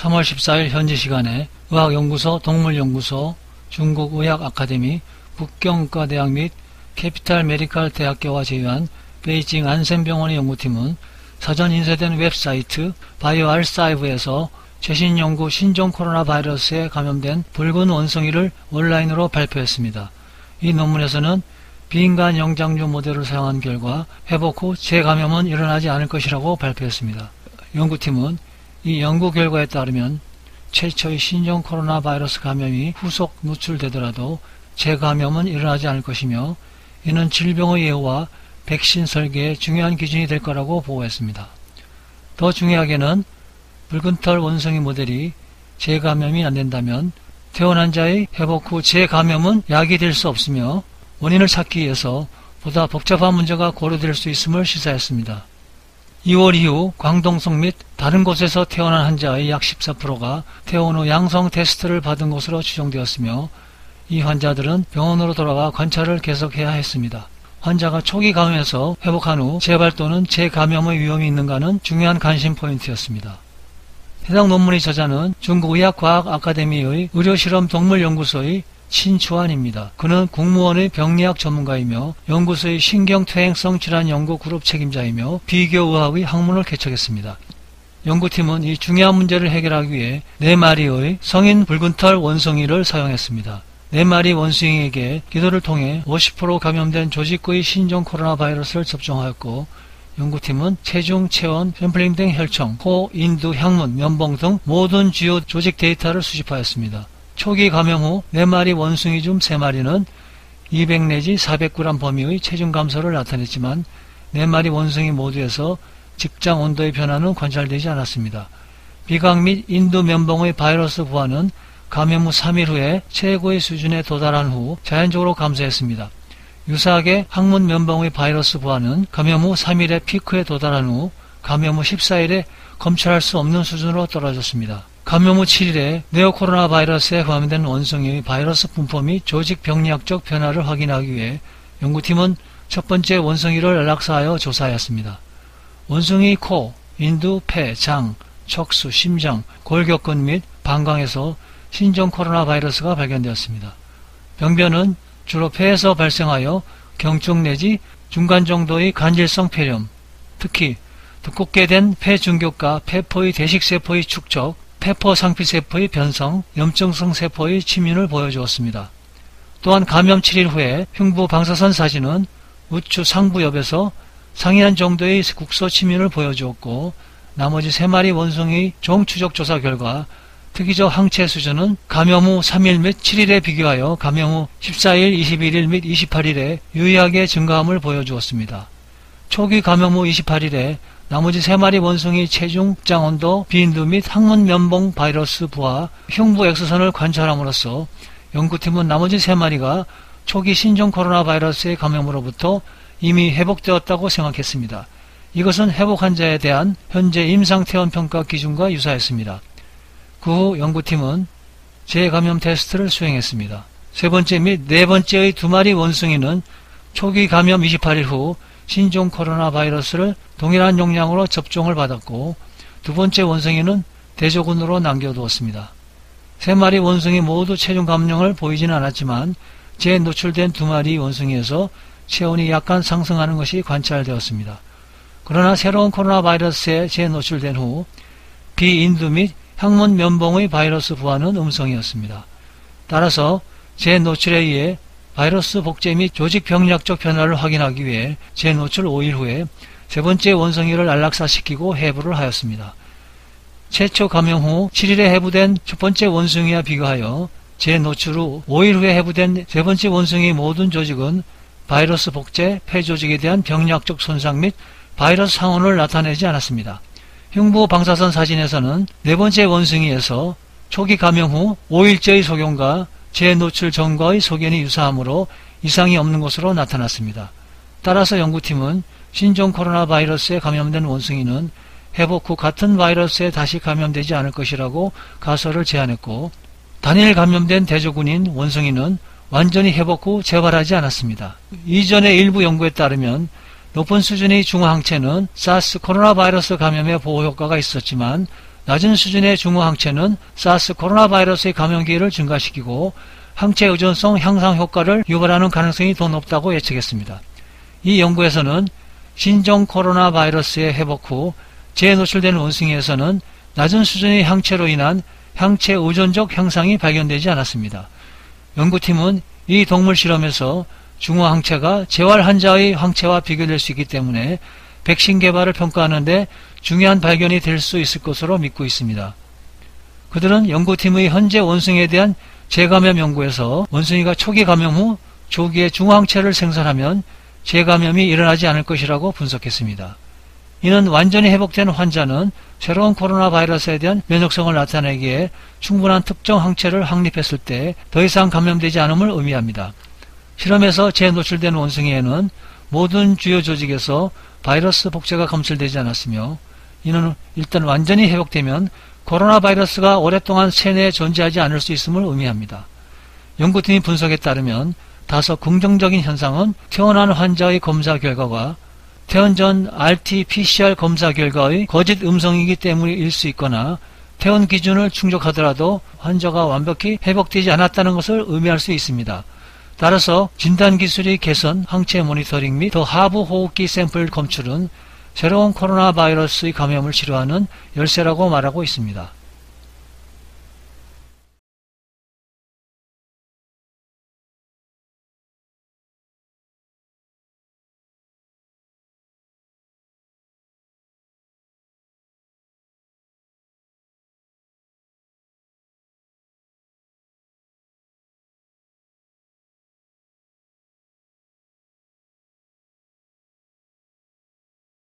3월 14일 현지 시간에 의학연구소, 동물연구소, 중국의학아카데미, 북경의과대학 및 캐피탈 메디칼 대학교와 제휴한 베이징 안센병원의 연구팀은 사전 인쇄된 웹사이트 바이오아르카이브에서 최신 연구 신종 코로나 바이러스에 감염된 붉은 원숭이를 온라인으로 발표했습니다. 이 논문에서는 비인간 영장류 모델을 사용한 결과 회복 후 재감염은 일어나지 않을 것이라고 발표했습니다. 연구팀은 이 연구 결과에 따르면 최초의 신종 코로나 바이러스 감염이 후속 누출되더라도 재감염은 일어나지 않을 것이며 이는 질병의 예후와 백신 설계의 중요한 기준이 될 거라고 보고했습니다. 더 중요하게는 붉은털 원숭이 모델이 재감염이 안된다면 퇴원한 자의 회복 후 재감염은 야기될 수 없으며 원인을 찾기 위해서 보다 복잡한 문제가 고려될 수 있음을 시사했습니다. 2월 이후 광동성 및 다른 곳에서 퇴원한 환자의 약 14%가 퇴원 후 양성 테스트를 받은 것으로 추정되었으며 이 환자들은 병원으로 돌아가 관찰을 계속해야 했습니다. 환자가 초기 감염에서 회복한 후 재발 또는 재감염의 위험이 있는가는 중요한 관심 포인트였습니다. 해당 논문의 저자는 중국의학과학아카데미의 의료실험 동물연구소의 신추안입니다. 그는 국무원의 병리학 전문가이며 연구소의 신경퇴행성 질환 연구 그룹 책임자이며 비교의학의 학문을 개척했습니다. 연구팀은 이 중요한 문제를 해결하기 위해 4마리의 성인 붉은털 원숭이를 사용했습니다. 4마리 원숭이에게 기도를 통해 50% 감염된 조직구의 신종 코로나 바이러스를 접종하였고 연구팀은 체중, 체온, 샘플링 등 혈청, 코, 인두, 항문, 면봉 등 모든 주요 조직 데이터를 수집하였습니다. 초기 감염 후 4마리 원숭이 중 3마리는 200 내지 400g 범위의 체중 감소를 나타냈지만 4마리 원숭이 모두에서 직장 온도의 변화는 관찰되지 않았습니다. 비강 및 인두 면봉의 바이러스 부화는 감염 후 3일 후에 최고의 수준에 도달한 후 자연적으로 감소했습니다. 유사하게 항문 면봉의 바이러스 부화는 감염 후 3일에 피크에 도달한 후 감염 후 14일에 검출할 수 없는 수준으로 떨어졌습니다. 감염 후 7일에 네오코로나 바이러스에 감염된 원숭이의 바이러스 분포 및 조직 병리학적 변화를 확인하기 위해 연구팀은 첫 번째 원숭이를 안락사하여 조사하였습니다. 원숭이 코, 인두, 폐, 장, 척수, 심장, 골격근 및 방광에서 신종 코로나 바이러스가 발견되었습니다. 병변은 주로 폐에서 발생하여 경증 내지 중간 정도의 간질성 폐렴, 특히 두껍게 된 폐중격과 폐포의 대식세포의 축적, 폐포 상피세포의 변성, 염증성 세포의 침윤을 보여주었습니다. 또한 감염 7일 후에 흉부 방사선 사진은 우추 상부엽에서 상이한 정도의 국소 침윤을 보여주었고 나머지 3마리 원숭이 종 추적 조사 결과 특이적 항체 수준은 감염 후 3일 및 7일에 비교하여 감염 후 14일, 21일 및 28일에 유의하게 증가함을 보여주었습니다. 초기 감염 후 28일에 나머지 3마리 원숭이 체중, 직장 온도, 비인두 및 항문 면봉 바이러스 부화, 흉부 엑스선을 관찰함으로써 연구팀은 나머지 3마리가 초기 신종 코로나 바이러스의 감염으로부터 이미 회복되었다고 생각했습니다. 이것은 회복 환자에 대한 현재 임상퇴원 평가 기준과 유사했습니다. 그 후 연구팀은 재감염 테스트를 수행했습니다. 세 번째 및 네 번째의 2마리 원숭이는 초기 감염 28일 후 신종 코로나 바이러스를 동일한 용량으로 접종을 받았고 두 번째 원숭이는 대조군으로 남겨두었습니다. 3마리 원숭이 모두 체중 감량을 보이지는 않았지만 재노출된 2마리 원숭이에서 체온이 약간 상승하는 것이 관찰되었습니다. 그러나 새로운 코로나 바이러스에 재노출된 후 비인두 및 항문 면봉의 바이러스 부화는 음성이었습니다. 따라서 재노출에 의해 바이러스 복제 및 조직 병리학적 변화를 확인하기 위해 재노출 5일 후에 세 번째 원숭이를 안락사시키고 해부를 하였습니다. 최초 감염 후 7일에 해부된 첫 번째 원숭이와 비교하여 재노출 후 5일 후에 해부된 세 번째 원숭이의 모든 조직은 바이러스 복제, 폐조직에 대한 병리학적 손상 및 바이러스 상원을 나타내지 않았습니다. 흉부 방사선 사진에서는 네 번째 원숭이에서 초기 감염 후 5일째의 소견과 재노출 전과의 소견이 유사하므로 이상이 없는 것으로 나타났습니다. 따라서 연구팀은 신종 코로나 바이러스에 감염된 원숭이는 회복 후 같은 바이러스에 다시 감염되지 않을 것이라고 가설을 제안했고 단일 감염된 대조군인 원숭이는 완전히 회복 후 재발하지 않았습니다. 이전의 일부 연구에 따르면 높은 수준의 중화항체는 사스 코로나 바이러스 감염에 보호효과가 있었지만 낮은 수준의 중후 항체는 사스 코로나 바이러스의 감염 기회를 증가시키고 항체 의존성 향상 효과를 유발하는 가능성이 더 높다고 예측했습니다. 이 연구에서는 신종 코로나 바이러스의 회복 후 재노출되는 원숭이에서는 낮은 수준의 항체로 인한 항체 의존적 향상이 발견되지 않았습니다. 연구팀은 이 동물 실험에서 중후 항체가 재활 환자의 항체와 비교될 수 있기 때문에 백신 개발을 평가하는 데 중요한 발견이 될 수 있을 것으로 믿고 있습니다. 그들은 연구팀의 현재 원숭이에 대한 재감염 연구에서 원숭이가 초기 감염 후 조기에 중후 항체를 생산하면 재감염이 일어나지 않을 것이라고 분석했습니다. 이는 완전히 회복된 환자는 새로운 코로나 바이러스에 대한 면역성을 나타내기에 충분한 특정 항체를 확립했을 때 더 이상 감염되지 않음을 의미합니다. 실험에서 재노출된 원숭이에는 모든 주요 조직에서 바이러스 복제가 검출되지 않았으며 이는 일단 완전히 회복되면 코로나 바이러스가 오랫동안 체내에 존재하지 않을 수 있음을 의미합니다. 연구팀의 분석에 따르면 다소 긍정적인 현상은 퇴원한 환자의 검사 결과가 퇴원 전 RT-PCR 검사 결과의 거짓 음성이기 때문일 수 있거나 퇴원 기준을 충족하더라도 환자가 완벽히 회복되지 않았다는 것을 의미할 수 있습니다. 따라서 진단기술의 개선, 항체 모니터링 및 더 하부 호흡기 샘플 검출은 새로운 코로나 바이러스의 감염을 치료하는 열쇠라고 말하고 있습니다.